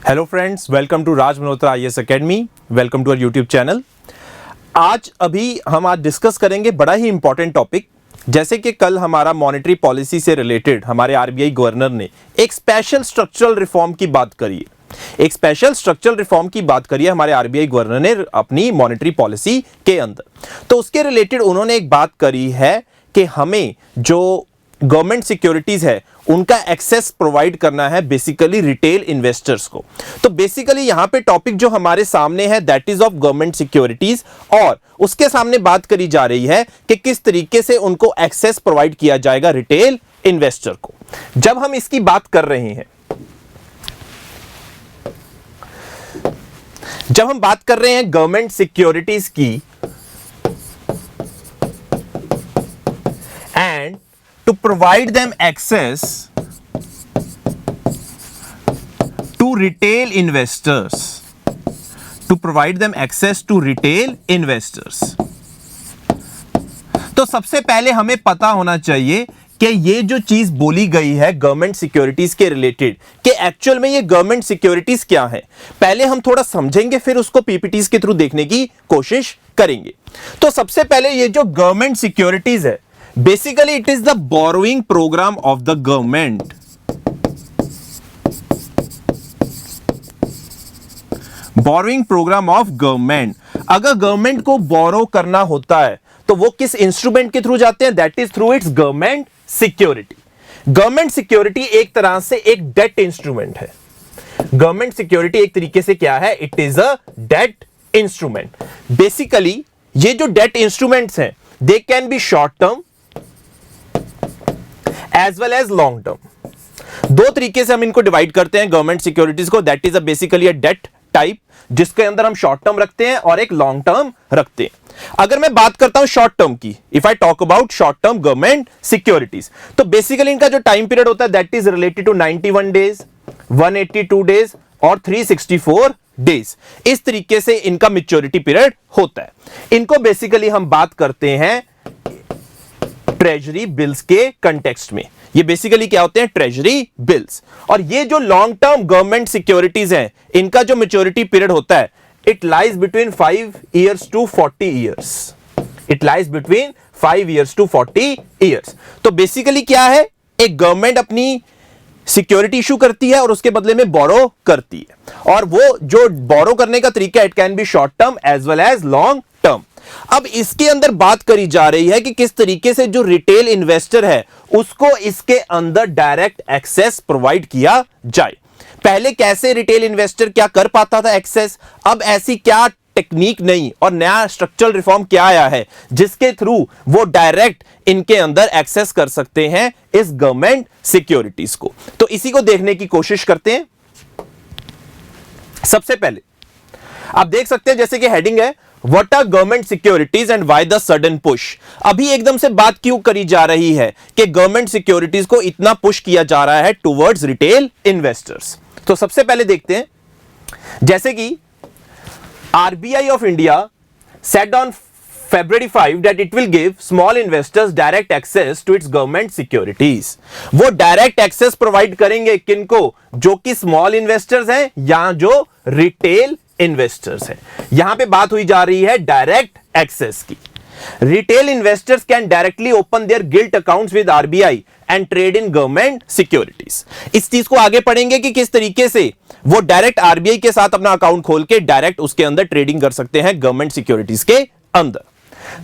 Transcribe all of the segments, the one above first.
Hello friends, welcome to Raj Malhotra IAS academy. Welcome to our YouTube channel. आज discuss करेंगे बड़ा ही इंपॉर्टेंट टॉपिक। जैसे कि कल हमारा मॉनेटरी पॉलिसी से रिलेटेड हमारे आरबीआई गवर्नर ने एक स्पेशल स्ट्रक्चरल रिफॉर्म की बात करी है। हमारे आरबीआई गवर्नर ने अपनी मॉनेटरी पॉलिसी के अंदर, तो उसके रिलेटेड उन्होंने एक बात करी है कि हमें जो गवर्नमेंट सिक्योरिटीज है उनका एक्सेस प्रोवाइड करना है बेसिकली रिटेल इन्वेस्टर्स को। तो बेसिकली यहां पे टॉपिक जो हमारे सामने है that is of government securities, और उसके सामने बात करी जा रही है कि किस तरीके से उनको एक्सेस प्रोवाइड किया जाएगा रिटेल इन्वेस्टर को। जब हम इसकी बात कर रहे हैं गवर्नमेंट सिक्योरिटीज की, and to provide them access to retail investors, तो सबसे पहले हमें पता होना चाहिए कि ये जो चीज बोली गई है गवर्नमेंट सिक्योरिटीज के रिलेटेड, कि एक्चुअल में ये गवर्नमेंट सिक्योरिटीज क्या है, पहले हम थोड़ा समझेंगे, फिर उसको पीपीटीज के थ्रू देखने की कोशिश करेंगे। तो सबसे पहले ये जो गवर्नमेंट सिक्योरिटीज है, basically it is the borrowing program of the government. Borrowing program of government. अगर गवर्नमेंट को बोरो करना होता है तो वो किस इंस्ट्रूमेंट के थ्रू जाते हैं? That is through its government security. Government security एक तरह से एक डेट इंस्ट्रूमेंट है। गवर्नमेंट सिक्योरिटी एक तरीके से क्या है? It is a debt instrument. Basically ये जो डेट इंस्ट्रूमेंट्स हैं they can be short term as well as long term. दो तरीके से हम इनको डिवाइड करते हैं गवर्नमेंट सिक्योरिटीज को। That is basically a debt type, जिसके अंदर हम शॉर्ट टर्म रखते हैं और एक लॉन्ग टर्म रखते हैं। अगर मैं बात करता हूं शॉर्ट टर्म की, if I talk about short term government securities, तो बेसिकली इनका जो टाइम पीरियड होता है that is related to 91 days, 182 days और 364 डेज। इस तरीके से इनका मैच्योरिटी पीरियड होता है। इनको बेसिकली हम बात करते हैं ट्रेजरी बिल्स के कंटेक्स्ट में। ये बेसिकली क्या होते हैं? Treasury bills. और ये जो लॉन्ग टर्म गवर्नमेंट सिक्योरिटीज हैं, इनका जो मैच्योरिटी पीरियड होता है it lies between 5 years to 40 years। It lies between 5 years to 40 years। तो बेसिकली क्या है? एक गवर्नमेंट अपनी सिक्योरिटी इशू करती है और उसके बदले में बोरो करती है, और वो जो बोरो करने का तरीका it can be short term as well as long term. अब इसके अंदर बात करी जा रही है कि किस तरीके से जो रिटेल इन्वेस्टर है उसको इसके अंदर डायरेक्ट एक्सेस प्रोवाइड किया जाए। पहले कैसे रिटेल इन्वेस्टर क्या कर पाता था एक्सेस, अब ऐसी क्या टेक्निक नहीं और नया स्ट्रक्चरल रिफॉर्म क्या आया है जिसके थ्रू वो डायरेक्ट इनके अंदर एक्सेस कर सकते हैं इस गवर्नमेंट सिक्योरिटीज को। तो इसी को देखने की कोशिश करते हैं। सबसे पहले आप देख सकते हैं जैसे कि हेडिंग है what are government securities and why the sudden push. अभी एकदम से बात क्यों करी जा रही है कि गवर्नमेंट सिक्योरिटीज को इतना पुश किया जा रहा है टुवर्ड्स रिटेल इन्वेस्टर्स। तो सबसे पहले देखते हैं, जैसे कि RBI of India said on February 5 that it will give small investors direct access to its government securities। वो डायरेक्ट एक्सेस प्रोवाइड करेंगे किनको? जो कि स्मॉल इन्वेस्टर्स हैं या जो रिटेल इन्वेस्टर्स हैं। यहां पे बात हुई जा रही है डायरेक्ट एक्सेस की। Retail investors can directly open there guilt accounts with RBI and trade in government securities. इस चीज को आगे पढ़ेंगे कि किस तरीके से वो डायरेक्ट आरबीआई के साथ अपना अकाउंट खोल के डायरेक्ट उसके अंदर ट्रेडिंग कर सकते हैं गवर्नमेंट सिक्योरिटीज के अंदर।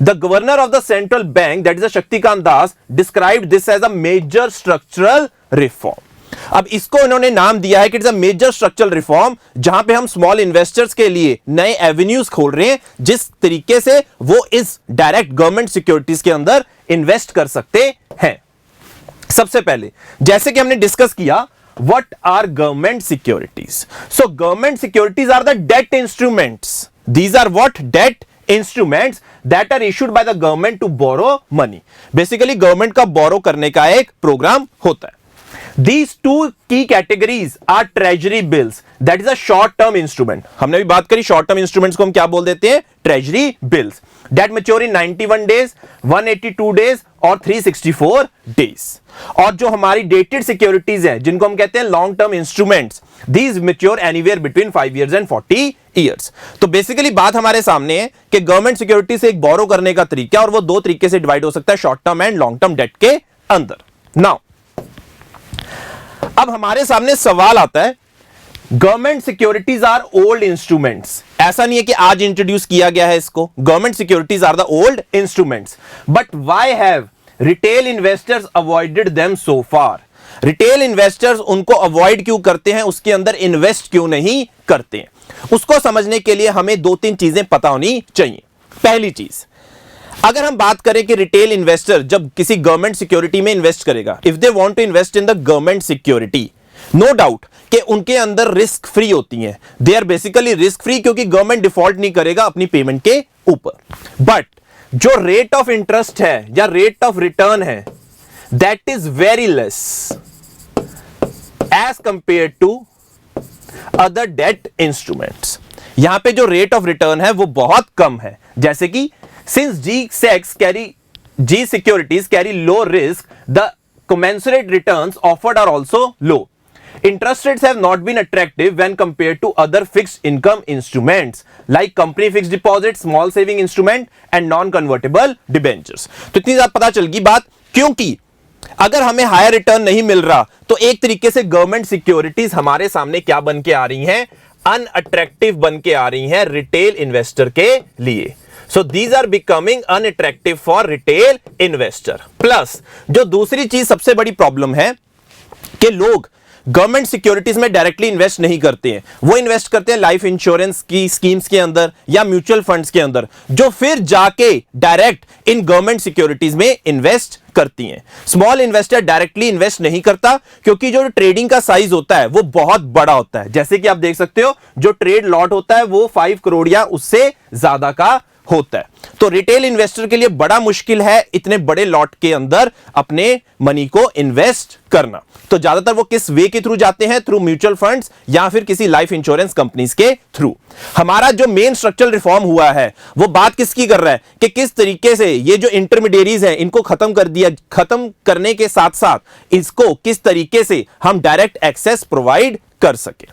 The governor of the central bank, that is Shaktikant Das, described this as a major structural reform। अब इसको इन्होंने नाम दिया है कि it's a major structural reform, जहां पे हम स्मॉल इन्वेस्टर्स के लिए नए एवेन्यूज खोल रहे हैं जिस तरीके से वो इस डायरेक्ट गवर्नमेंट सिक्योरिटीज के अंदर इन्वेस्ट कर सकते हैं। सबसे पहले जैसे कि हमने डिस्कस किया what are government securities. So government securities are the debt instruments. These are what? Debt instruments that are issued by the government to borrow money. Basically government का बोरो करने का एक प्रोग्राम होता है। These two key categories are treasury bills, that is a short term instrument. हमने भी बात करी short term instruments को हम क्या बोल देते हैं, treasury bills, that mature in 91 days, 182 days और 364 days. और जो हमारी dated securities हैं जिनको हम कहते हैं long term instruments, these mature anywhere between 5 years and 40 years. तो बेसिकली बात हमारे सामने है कि गवर्नमेंट सिक्योरिटी से एक बोरो करने का तरीका, और वो दो तरीके से डिवाइड हो सकता है, short term and long term debt के अंदर. नाउ अब हमारे सामने सवाल आता है, government securities are old instruments. ऐसा नहीं है कि आज इंट्रोड्यूस किया गया है इसको. Government securities are the old instruments, but why have retail investors avoided them so far. Retail investors उनको अवॉइड क्यों करते हैं, उसके अंदर इन्वेस्ट क्यों नहीं करते हैं, उसको समझने के लिए हमें दो तीन चीजें पता होनी चाहिए. पहली चीज, अगर हम बात करें कि रिटेल इन्वेस्टर जब किसी गवर्नमेंट सिक्योरिटी में इन्वेस्ट करेगा, if they want to invest in the government security, no doubt कि उनके अंदर रिस्क फ्री होती हैं. They are basically risk free क्योंकि गवर्नमेंट डिफॉल्ट नहीं करेगा अपनी पेमेंट के ऊपर. बट जो रेट ऑफ इंटरेस्ट है या रेट ऑफ रिटर्न है, that is very less as compared to other debt instruments. यहां पे जो रेट ऑफ रिटर्न है वो बहुत कम है. जैसे कि since G securities carry low risk, the commensurate returns offered are also low. Interest rates have not been attractive when compared to other fixed income instruments like company fixed deposit, small saving instrument and non-convertible debentures. तो इतनी ज्यादा पता चल गई बात, क्योंकि अगर हमें हायर रिटर्न नहीं मिल रहा तो एक तरीके से गवर्नमेंट सिक्योरिटीज हमारे सामने क्या बन के आ रही हैं, अनअट्रैक्टिव बन के आ रही हैं रिटेल इन्वेस्टर के लिए. So these are becoming unattractive for retail investor. Plus जो दूसरी चीज सबसे बड़ी प्रॉब्लम है कि लोग गवर्नमेंट सिक्योरिटीज में डायरेक्टली इन्वेस्ट नहीं करते हैं. वो इन्वेस्ट करते हैं लाइफ इंश्योरेंस की स्कीम्स के अंदर या म्यूचुअल फंड्स के अंदर, जो फिर जाके डायरेक्ट इन गवर्नमेंट सिक्योरिटीज में इन्वेस्ट करती हैं. स्मॉल इन्वेस्टर डायरेक्टली इन्वेस्ट नहीं करता क्योंकि जो ट्रेडिंग का साइज होता है वो बहुत बड़ा होता है. जैसे कि आप देख सकते हो, जो ट्रेड लॉट होता है वो 5 करोड़ या उससे ज्यादा का होता है. तो रिटेल इन्वेस्टर के लिए बड़ा मुश्किल है इतने बड़े लॉट के अंदर अपने मनी को इन्वेस्ट करना. तो ज्यादातर वो किस वे के थ्रू जाते हैं, थ्रू म्यूचुअल फंड्स या फिर किसी लाइफ इंश्योरेंस कंपनीज के थ्रू. हमारा जो मेन स्ट्रक्चरल रिफॉर्म हुआ है वो बात किसकी कर रहा है कि किस तरीके से ये जो इंटरमीडिएरीज हैं इनको खत्म करने के साथ साथ इसको किस तरीके से हम डायरेक्ट एक्सेस प्रोवाइड कर सके.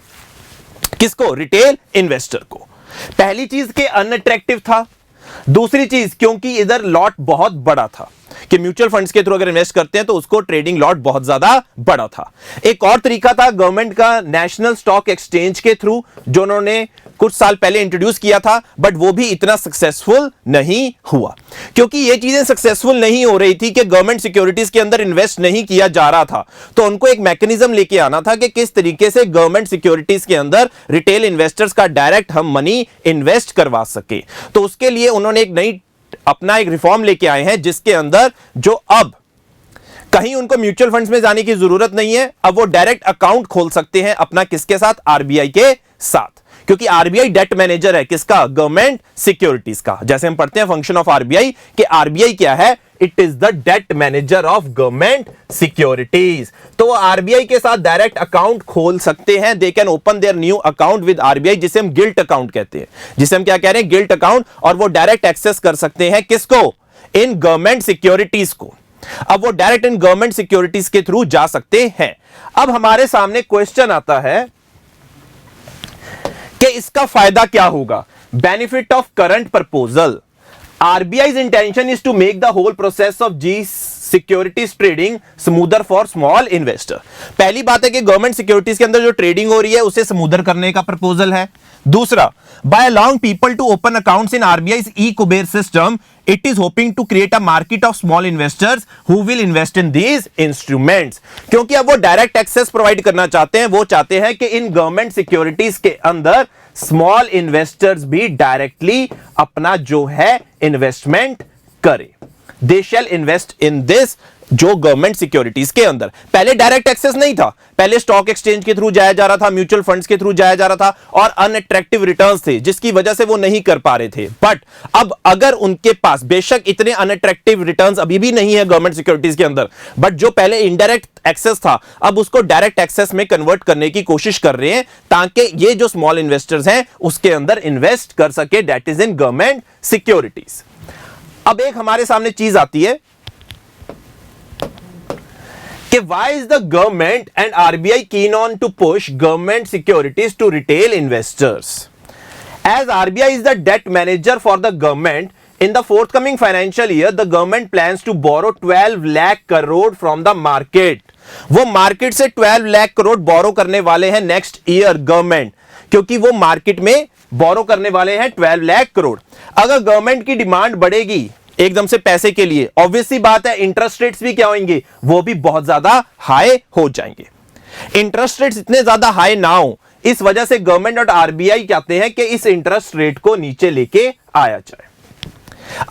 किसको, रिटेल इन्वेस्टर को. पहली चीज के अनअट्रैक्टिव था. दूसरी चीज क्योंकि इधर लॉट बहुत बड़ा था कि म्यूचुअल फंड्स के थ्रू अगर इन्वेस्ट करते हैं तो उसको ट्रेडिंग लॉट बहुत ज्यादा बड़ा था. एक और तरीका था गवर्नमेंट का नेशनल स्टॉक एक्सचेंज के थ्रू, जो उन्होंने कुछ साल पहले इंट्रोड्यूस किया था, बट वो भी इतना सक्सेसफुल नहीं हुआ क्योंकि ये चीजें सक्सेसफुल नहीं हो रही थी कि गवर्नमेंट सिक्योरिटीज के अंदर इन्वेस्ट नहीं किया जा रहा था. तो उनको एक मैकेनिज्म लेके आना था कि किस तरीके से गवर्नमेंट सिक्योरिटीज के अंदर रिटेल इन्वेस्टर्स का डायरेक्ट हम मनी इन्वेस्ट करवा सके. तो उसके लिए उन्होंने अपना एक रिफॉर्म लेके आए हैं जिसके अंदर जो अब कहीं उनको म्यूचुअल फंड्स में जाने की जरूरत नहीं है. अब वो डायरेक्ट अकाउंट खोल सकते हैं अपना किसके साथ, आरबीआई के साथ, क्योंकि आरबीआई डेट मैनेजर है किसका, गवर्नमेंट सिक्योरिटीज का. जैसे हम पढ़ते हैं फंक्शन ऑफ आरबीआई कि आरबीआई क्या है, it is the debt manager of government securities. तो वो आरबीआई के साथ डायरेक्ट अकाउंट खोल सकते हैं. They can open their new account with RBI, जिसे हम गिल्ट अकाउंट कहते हैं, जिसे हम क्या कह रहे हैं, गिल्ट अकाउंट. और वो डायरेक्ट एक्सेस कर सकते हैं किसको, इन गवर्नमेंट सिक्योरिटीज को. अब वो डायरेक्ट इन गवर्नमेंट सिक्योरिटीज के थ्रू जा सकते हैं. अब हमारे सामने क्वेश्चन आता है कि इसका फायदा क्या होगा, benefit of current proposal. RBI's intention is to make the whole process of G securities trading smoother for small investor. पहली बात है कि गवर्नमेंट सिक्योरिटीज के अंदर जो ट्रेडिंग हो रही है उसे स्मूदर करने का प्रपोजल है. दूसरा, by allowing people to open accounts in RBI's e-Kuber system, it is hoping to create a market of small investors who will invest in these instruments. क्योंकि अब वो डायरेक्ट एक्सेस प्रोवाइड करना चाहते हैं. वो चाहते हैं कि इन गवर्नमेंट सिक्योरिटीज के अंदर स्मॉल इन्वेस्टर्स भी डायरेक्टली अपना जो है इन्वेस्टमेंट करें. They shall invest in this जो गवर्नमेंट सिक्योरिटीज के अंदर पहले डायरेक्ट एक्सेस नहीं था, पहले स्टॉक एक्सचेंज के थ्रू जाया जा रहा था, म्यूचुअल फंड्स के थ्रू जाया जा रहा था और अनअट्रैक्टिव रिटर्न्स थे जिसकी वजह से वो नहीं कर पा रहे थे। बट अब अगर उनके पास बेशक इतने अनअट्रैक्टिव रिटर्न्स अभी भी नहीं है गवर्नमेंट सिक्योरिटीज के अंदर, बट जो पहले इनडायरेक्ट एक्सेस था अब उसको डायरेक्ट एक्सेस में कन्वर्ट करने की कोशिश कर रहे हैं ताकि ये जो स्मॉल इन्वेस्टर्स हैं उसके अंदर इन्वेस्ट कर सके, that is in government securities. अब एक हमारे सामने चीज आती है कि why is the government and RBI keen on to push government securities to retail investors? As RBI is the debt manager for the government, in the forthcoming financial year, the government plans to borrow 12 lakh crore from the market. वो market से 12 लाख करोड़ बोरो करने वाले हैं next year government, क्योंकि वो market में बोरो करने वाले हैं 12 लाख करोड़। अगर गवर्नमेंट की डिमांड बढ़ेगी एकदम से पैसे के लिए, ऑब्वियसली बात है इंटरेस्ट रेट्स भी क्या होंगे, वो भी बहुत ज्यादा हाई हो जाएंगे। इंटरेस्ट रेट्स इतने ज्यादा हाई ना हो, इस वजह से गवर्नमेंट और आरबीआई कहते हैं कि इस इंटरेस्ट रेट को नीचे लेके आया जाए।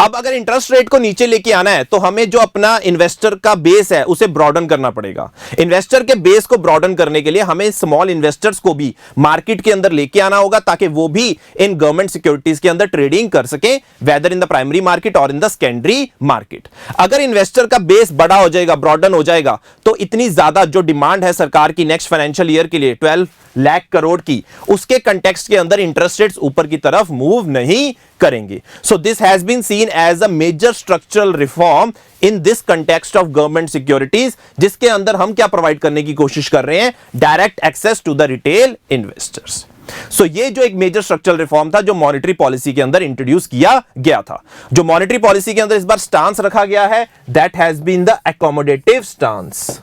अब अगर इंटरेस्ट रेट को नीचे लेके आना है तो हमें जो अपना इन्वेस्टर का बेस है उसे ब्रॉडन करना पड़ेगा। इन्वेस्टर के बेस को ब्रॉडन करने के लिए हमें स्मॉल इन्वेस्टर्स को भी मार्केट के अंदर लेके आना होगा ताकि वो भी इन गवर्नमेंट सिक्योरिटीज के अंदर ट्रेडिंग कर सके, whether in the primary market और इन द सेकेंडरी मार्केट। अगर इन्वेस्टर का बेस बड़ा हो जाएगा, ब्रॉडन हो जाएगा, तो इतनी ज्यादा जो डिमांड है सरकार की नेक्स्ट फाइनेंशियल ईयर के लिए 12 लाख करोड़ की, उसके कंटेक्स्ट के अंदर इंटरेस्ट रेट्स ऊपर की तरफ मूव नहीं करेंगे। So this has been seen as a major structural reform in this context of government securities, जिसके अंदर हम क्या प्रोवाइड करने की कोशिश कर रहे हैं, direct access to the retail investors. So ये जो एक मेजर स्ट्रक्चरल रिफॉर्म था जो मॉनेटरी पॉलिसी के अंदर इंट्रोड्यूस किया गया था, जो मॉनेटरी पॉलिसी के अंदर इस बार स्टांस रखा गया है, that has been the accommodative stance.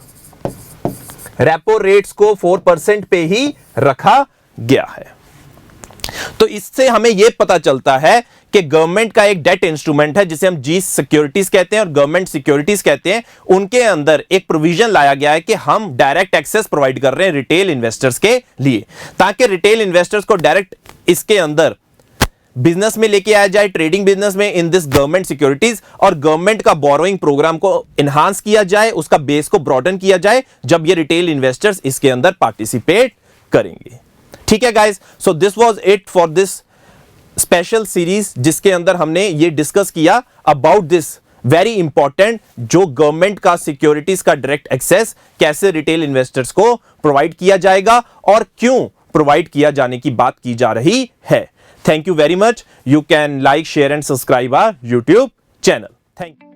Repo rates को 4% पे ही रखा गया है। तो इससे हमें यह पता चलता है कि गवर्नमेंट का एक डेट इंस्ट्रूमेंट है जिसे हम जी सिक्योरिटीज कहते हैं और गवर्नमेंट सिक्योरिटीज कहते हैं, उनके अंदर एक प्रोविजन लाया गया है कि हम डायरेक्ट एक्सेस प्रोवाइड कर रहे हैं रिटेल इन्वेस्टर्स के लिए, ताकि रिटेल इन्वेस्टर्स को डायरेक्ट इसके अंदर बिजनेस में लेके आया जाए, ट्रेडिंग बिजनेस में इन दिस गवर्नमेंट सिक्योरिटीज, और गवर्नमेंट का बोरोइंग प्रोग्राम को इनहांस किया जाए, उसका बेस को ब्रॉडन किया जाए जब ये रिटेल इन्वेस्टर्स इसके अंदर पार्टिसिपेट करेंगे। ठीक है guys, so this was it for this special series जिसके अंदर हमने ये डिस्कस किया अबाउट दिस वेरी इंपॉर्टेंट, जो गवर्नमेंट का सिक्योरिटीज का डायरेक्ट एक्सेस कैसे रिटेल इन्वेस्टर्स को प्रोवाइड किया जाएगा और क्यों प्रोवाइड किया जाने की बात की जा रही है। Thank you very much. You can like, share and subscribe our YouTube channel. Thank you.